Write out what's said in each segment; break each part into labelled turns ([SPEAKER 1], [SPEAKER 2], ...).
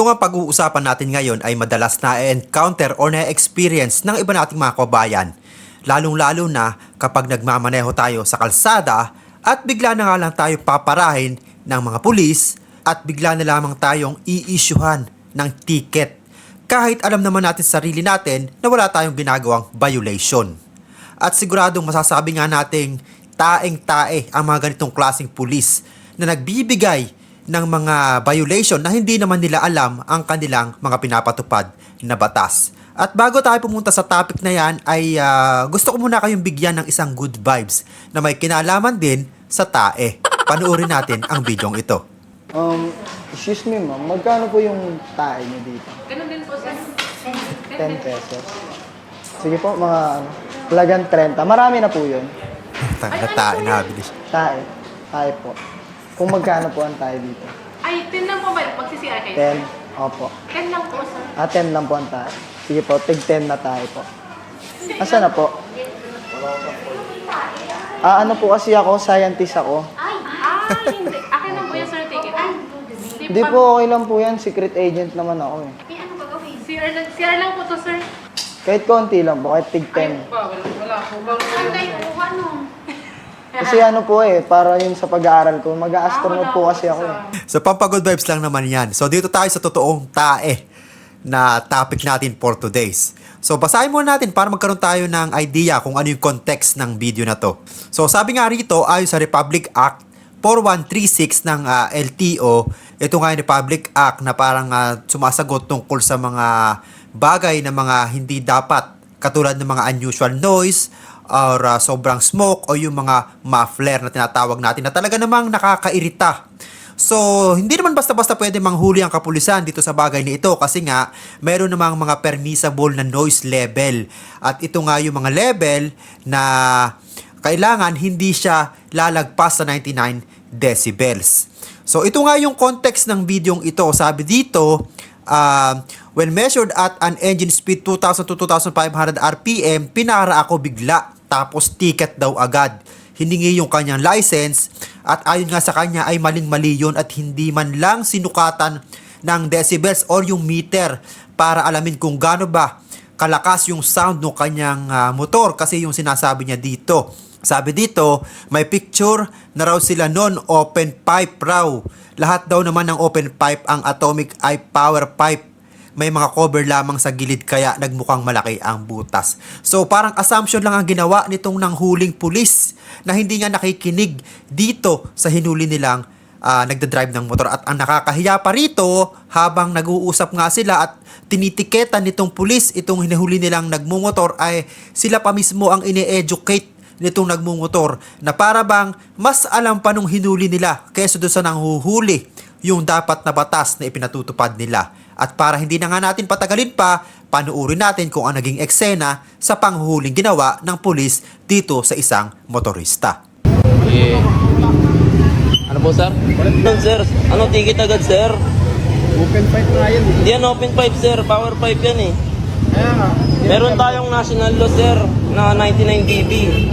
[SPEAKER 1] Ito nga pag-uusapan natin ngayon ay madalas na-encounter or na-experience ng iba nating mga kabayan. Lalong-lalo na kapag nagmamaneho tayo sa kalsada at bigla na nga lang tayo paparahin ng mga pulis at bigla na lamang tayong i-issuehan ng ticket. Kahit alam naman natin sa sarili natin na wala tayong ginagawang violation. At siguradong masasabi nga nating taeng-tae ang mga ganitong klaseng pulis na nagbibigay ng mga violation na hindi naman nila alam ang kanilang mga pinapatupad na batas. At bago tayo pumunta sa topic na yan ay gusto ko muna kayong bigyan ng isang good vibes na may kinalaman din sa tae. Panoorin natin ang bidyong ito.
[SPEAKER 2] Excuse me ma'am, magkano po yung tae niyo dito?
[SPEAKER 3] Ganun din po, sir.
[SPEAKER 2] 10 pesos. Sige po, mga talagang 30. Marami na po yun.
[SPEAKER 1] Tae na bilis.
[SPEAKER 2] Tae. Tae po. Kung magkano po ang tae dito?
[SPEAKER 3] Ay, 10 lang po ba? Magsisira kayo?
[SPEAKER 2] 10. Opo.
[SPEAKER 3] 10 lang po, sir.
[SPEAKER 2] 10 lang po ang tae. Sige po, tig 10 na tae po. Asa na po? Ano po kasi ako, scientist ako.
[SPEAKER 3] Hindi. Akin lang po yung sir ticket.
[SPEAKER 2] Hindi po, okay lang po yan. Secret agent naman ako eh.
[SPEAKER 3] CR lang po to, sir.
[SPEAKER 2] Kahit konti lang po, kahit tig 10.
[SPEAKER 3] Wala po bang... Antay po, ano?
[SPEAKER 2] Kasi ano po para yun sa pag-aaral ko. Mag-astronaut po kasi ako eh.
[SPEAKER 1] So pampagood vibes lang naman yan. So dito tayo sa totoong tae na topic natin for today's. So basahin muna natin para magkaroon tayo ng idea kung ano yung context ng video na to. So sabi nga rito, ayon sa Republic Act 4136 ng LTO, ito nga yung Republic Act na parang sumasagot tungkol sa mga bagay na mga hindi dapat, katulad ng mga unusual noise or sobrang smoke o yung mga muffler na tinatawag natin na talaga namang nakakairita. So, hindi naman basta-basta pwede manghuli ang kapulisan dito sa bagay na ito kasi nga meron namang mga permissible na noise level. At ito nga yung mga level na kailangan hindi siya lalagpas sa 99 decibels. So, ito nga yung context ng videong ito. Sabi dito, when measured at an engine speed 2,000 to 2,500 RPM, pinara ako bigla. Tapos ticket daw agad. Hiningi yung kanyang license at ayon nga sa kanya ay maling-mali yun at hindi man lang sinukatan ng decibels or yung meter para alamin kung gaano ba kalakas yung sound ng kanyang motor kasi yung sinasabi niya dito. Sabi dito, may picture na raw sila non open pipe raw. Lahat daw naman ng open pipe ang atomic eye power pipe. May mga cover lamang sa gilid kaya nagmukhang malaki ang butas. So parang assumption lang ang ginawa nitong nanghuling pulis na hindi nga nakikinig dito sa hinuli nilang nagdadrive ng motor. At ang nakakahiya pa rito, habang nag-uusap nga sila at tinitiketan nitong pulis itong hinahuli nilang nagmumotor, ay sila pa mismo ang ine-educate nitong nagmumotor na para bang mas alam pa nung hinuli nila kaysa doon sa nanghuhuli yung dapat na batas na ipinatutupad nila. At para hindi na nga natin patagalin pa, panuurin natin kung ang naging eksena sa panghuhuling ginawa ng pulis dito sa isang motorista.
[SPEAKER 4] Yeah. Ano po, sir? Sir, ano ticket agad, sir?
[SPEAKER 2] Open pipe na yan.
[SPEAKER 4] Hindi yan open pipe, sir. Power pipe yan eh.
[SPEAKER 2] Kaya nga.
[SPEAKER 4] Meron tayong national law, sir, na 99 dB,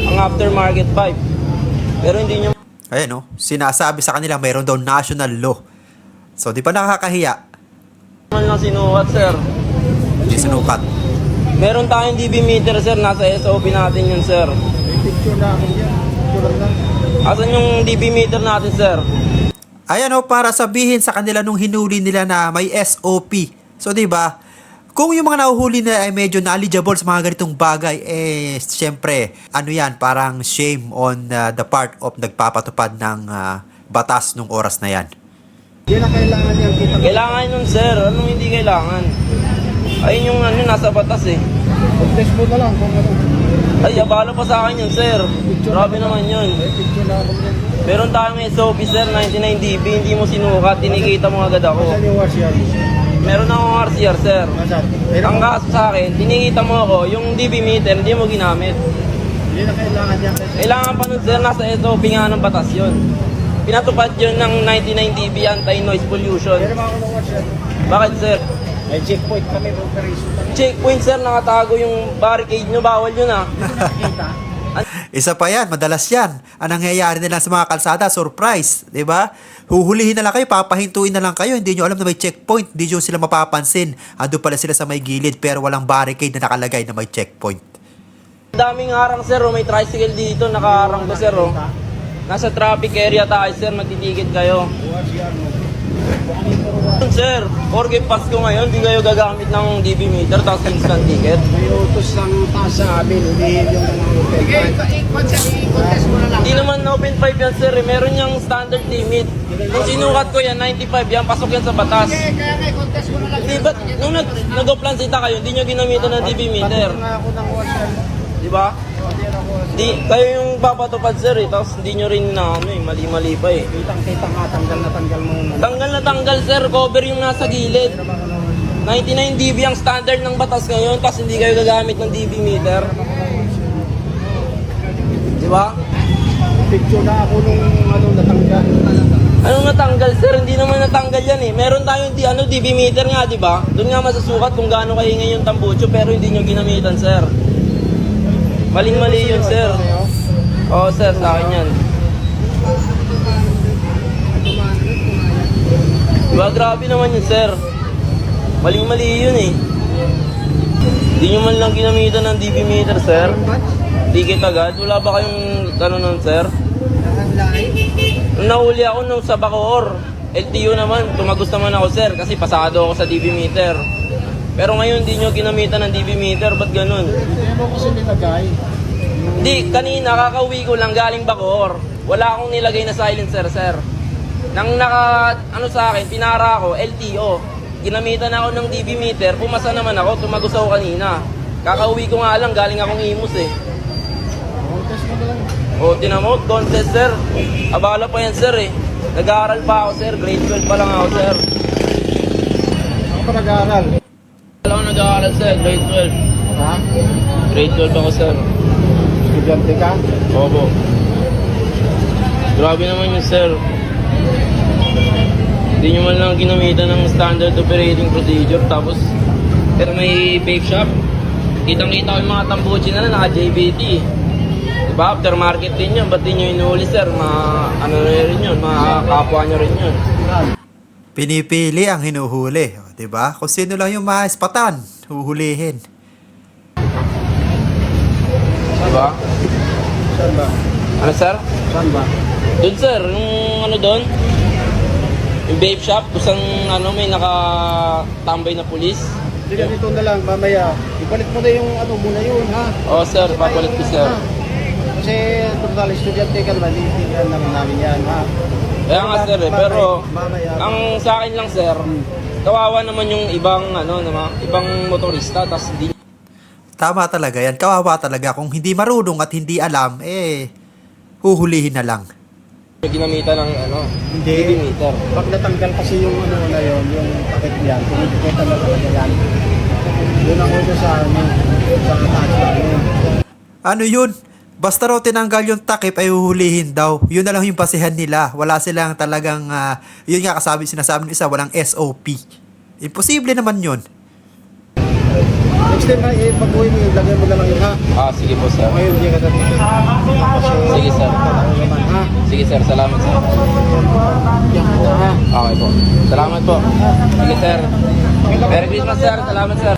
[SPEAKER 4] ang aftermarket pipe. Pero hindi nyo...
[SPEAKER 1] Ayan no, sinasabi sa kanila mayroon daw national law. So di pa nakakahiya?
[SPEAKER 4] man lang sinukat, sir.
[SPEAKER 1] Hindi sinukat.
[SPEAKER 4] Meron tayong dB meter, sir. Nasa SOP natin yun, sir.
[SPEAKER 2] Picture na akin yan. Picture lang.
[SPEAKER 4] Asan yung dB meter natin, sir?
[SPEAKER 1] Ayan o, para sabihin sa kanila nung hinuli nila na may SOP. So, di ba? Kung yung mga nahuhuli nila ay medyo knowledgeable sa mga ganitong bagay, syempre, ano yan, parang shame on the part of nagpapatupad ng batas nung oras na yan.
[SPEAKER 2] Hindi na kailangan yan kita.
[SPEAKER 4] Kailangan nun, sir. Anong hindi kailangan? Ayun yung ano, nasa batas eh.
[SPEAKER 2] Test mo na lang kung ano.
[SPEAKER 4] Ay, abalo pa sa akin yun, sir. Grabe naman yun.
[SPEAKER 2] Picture na ako yan.
[SPEAKER 4] Meron tayong SOP, sir, 99 dB. Hindi mo sinukat, tinikita mo agad ako.
[SPEAKER 2] Saan yung RCR?
[SPEAKER 4] Meron akong RCR, sir.
[SPEAKER 2] Nasaan?
[SPEAKER 4] Ang kaso sa akin, tinikita mo ako, yung dB meter, hindi mo ginamit.
[SPEAKER 2] Hindi na kailangan yan.
[SPEAKER 4] Kailangan pa nun, sir, nasa SOP nga ng batas yun. Pinatupad yun ng 99 dB anti-noise pollution.
[SPEAKER 2] Pero mga ako ng RCR.
[SPEAKER 4] Bakit, sir?
[SPEAKER 2] May checkpoint kami, operation kami.
[SPEAKER 4] Checkpoint, sir, nakatago yung barricade nyo, bawal yun ah.
[SPEAKER 2] Nakita?
[SPEAKER 1] Isa pa yan, madalas yan. Ang nangyayari nila sa mga kalsada, surprise, di ba? Huhulihin na lang kayo, papahintuin na lang kayo, hindi nyo alam na may checkpoint, hindi nyo sila mapapansin. Ando pala sila sa may gilid pero walang barricade na nakalagay na may checkpoint.
[SPEAKER 4] Daming harang sir, may tricycle dito, nakaharang ko sir. Nasa traffic area tayo sir, magtitikit kayo. Sir, porke Pasko ngayon, di kayo gagamit ng DB meter tapos instant ticket.
[SPEAKER 5] May utos ng taas sa amin, hulihin yung mga open i-contest mo na lang.
[SPEAKER 4] Hindi naman na open pipe yan sir, meron niyang standard limit. Kung sinukat ko yan, 95 yan, pasok yan sa batas.
[SPEAKER 5] Kaya nga i-contest mo na lang.
[SPEAKER 4] Di ba, nung nag-oplansita kayo, hindi nyo ginamitan ng DB meter.
[SPEAKER 5] Nga ako ng washer.
[SPEAKER 4] Di ba? Di, kayo yung papatupad sir tapos hindi nyo rin na mali-mali pa
[SPEAKER 5] Kitang-kita nga, tanggal mo yung
[SPEAKER 4] Tanggal na tanggal sir, cover yung nasa gilid. 99 dB ang standard ng batas ngayon, tapos hindi kayo gagamit ng dB meter. Di ba?
[SPEAKER 5] picture na ako nung natanggal.
[SPEAKER 4] Anong natanggal sir? Hindi naman natanggal yan eh. Meron tayong DB meter nga, di ba? Doon nga masusukat kung gaano kaingay yung tambucho, pero hindi nyo ginamitan sir. Maling-mali yun sir. Oo sir, sa akin yan. Diba, grabe naman yun sir. Maling-mali yun eh. Hindi nyo man lang ginamitan ng DB meter sir. Ticket agad. Wala ba kayong nun sir? Nung nahuli ako nung sa Bacoor, LTO naman, tumagos naman ako sir kasi pasado ako sa DB meter. Pero ngayon hindi nyo ginamitan ng DB meter, ba't ganun?
[SPEAKER 5] Hindi mo kasi nilagay.
[SPEAKER 4] Hindi, kanina kakauwi ko lang galing Bacoor. Wala akong nilagay na silencer sir. Nang sa akin, pinara ako, LTO. Ginamitan ako ng DB meter, pumasa naman ako, tumagos ako kanina. Kakauwi ko nga lang, galing akong Imus eh.
[SPEAKER 5] Contest mo na lang.
[SPEAKER 4] O, tinamo, contest sir. Abala pa yan sir eh. Nag-aaral pa ako sir, grade 12 pa lang ako sir.
[SPEAKER 5] Ako pa nag-aaral.
[SPEAKER 4] Wala ako nag-aaral sir, grade 12.
[SPEAKER 5] Ha?
[SPEAKER 4] Grade 12 ako sir.
[SPEAKER 5] Estudyante ka?
[SPEAKER 4] Opo. Grabe naman yun sir. Hindi nyo man lang ginamitan ng standard operating procedure tapos pero may vape shop. Kitang-kita ko yung mga tambuchi na naka-JBT. Diba? Aftermarket din yun. Ba't di nyo inuuli sir? Ano na rin yun? Mga kapwa nyo rin yun.
[SPEAKER 1] Pinipili ang hinuhuli, o, 'di ba? Kung sino lang yung maispatan, huhulihin.
[SPEAKER 4] Diba?
[SPEAKER 5] Saan ba?
[SPEAKER 4] Ano sir?
[SPEAKER 5] Saan ba?
[SPEAKER 4] Doon sir, yung ano doon? Yung vape shop, kusang may nakatambay na pulis.
[SPEAKER 5] Hindi ganito na lang, mamaya. Ipalit mo na yung muna yun, ha?
[SPEAKER 4] Oo sir, papalit ko sir.
[SPEAKER 5] Kasi total estudyante ka naman, hindi naman namin yan, ha?
[SPEAKER 4] Kaya nga sir pero
[SPEAKER 5] mamaya.
[SPEAKER 4] ang sa akin lang sir, kawawa naman yung ibang ibang motorista tas hindi
[SPEAKER 1] Tama talaga yan. Kawawa talaga kung hindi marunong at hindi alam, huhulihin na lang.
[SPEAKER 4] ginamitan ng
[SPEAKER 5] Hindi.
[SPEAKER 4] DB meter.
[SPEAKER 5] Pag natanggal kasi yung na yun, yung takip yan, pinipikita na talaga yan. Yun ang uso sa taas namin.
[SPEAKER 1] Ano yun? Basta raw tinanggal yung takip ay huhulihin daw. Yun na lang yung basihan nila. Wala silang talagang, yun nga sinasabi ng isa, walang SOP. Imposible naman yun.
[SPEAKER 5] Next time, pag-uwi mo, ilagay mo na lang yun, ha?
[SPEAKER 4] Sige po sir.
[SPEAKER 5] Ngayon, hindi ka dati.
[SPEAKER 4] Sige sir.
[SPEAKER 5] Naman, ha?
[SPEAKER 4] Sige sir, salamat sir.
[SPEAKER 5] Yan po, ha?
[SPEAKER 4] Okay po. Salamat po. Sige sir. Merry Christmas sir. Salamat sir.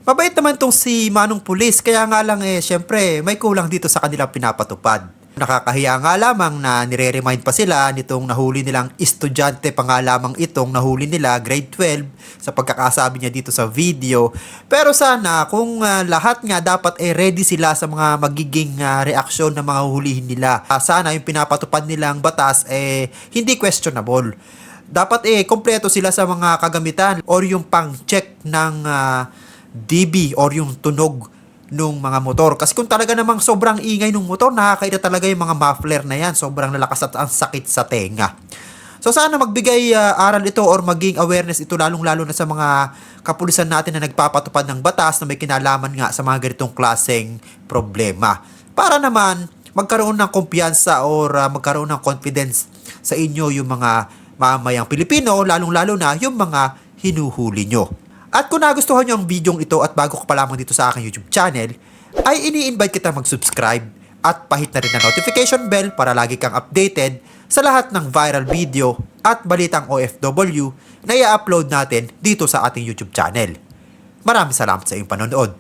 [SPEAKER 1] Mabait naman tong si Manong Pulis, kaya nga lang syempre may kulang dito sa kanilang pinapatupad. Nakakahiya nga lamang na nire-remind pa sila nitong nahuli nilang estudyante pa nga lamang itong nahuli nila grade 12 sa pagkakasabi niya dito sa video. Pero sana kung lahat nga dapat ready sila sa mga magiging reaksyon ng mga huhulihin nila. Sana yung pinapatupad nilang batas hindi questionable. Dapat kompleto sila sa mga kagamitan or yung pang-check ng DB or yung tunog nung mga motor. Kasi kung talaga namang sobrang ingay ng motor, nakakaida talaga yung mga muffler na yan. Sobrang lalakas at ang sakit sa tenga. So sana magbigay aral ito or maging awareness ito lalong-lalo na sa mga kapulisan natin na nagpapatupad ng batas na may kinalaman nga sa mga ganitong klaseng problema. Para naman magkaroon ng kumpiyansa or magkaroon ng confidence sa inyo yung mga mamayang Pilipino, lalong-lalo na yung mga hinuhuli nyo. At kung nagustuhan nyo ang video ito at bago ka pa lamang dito sa aking YouTube channel, ay ini-invite kita mag-subscribe at pahit na rin na notification bell para lagi kang updated sa lahat ng viral video at balitang OFW na i-upload natin dito sa ating YouTube channel. Maraming salamat sa iyong panonood.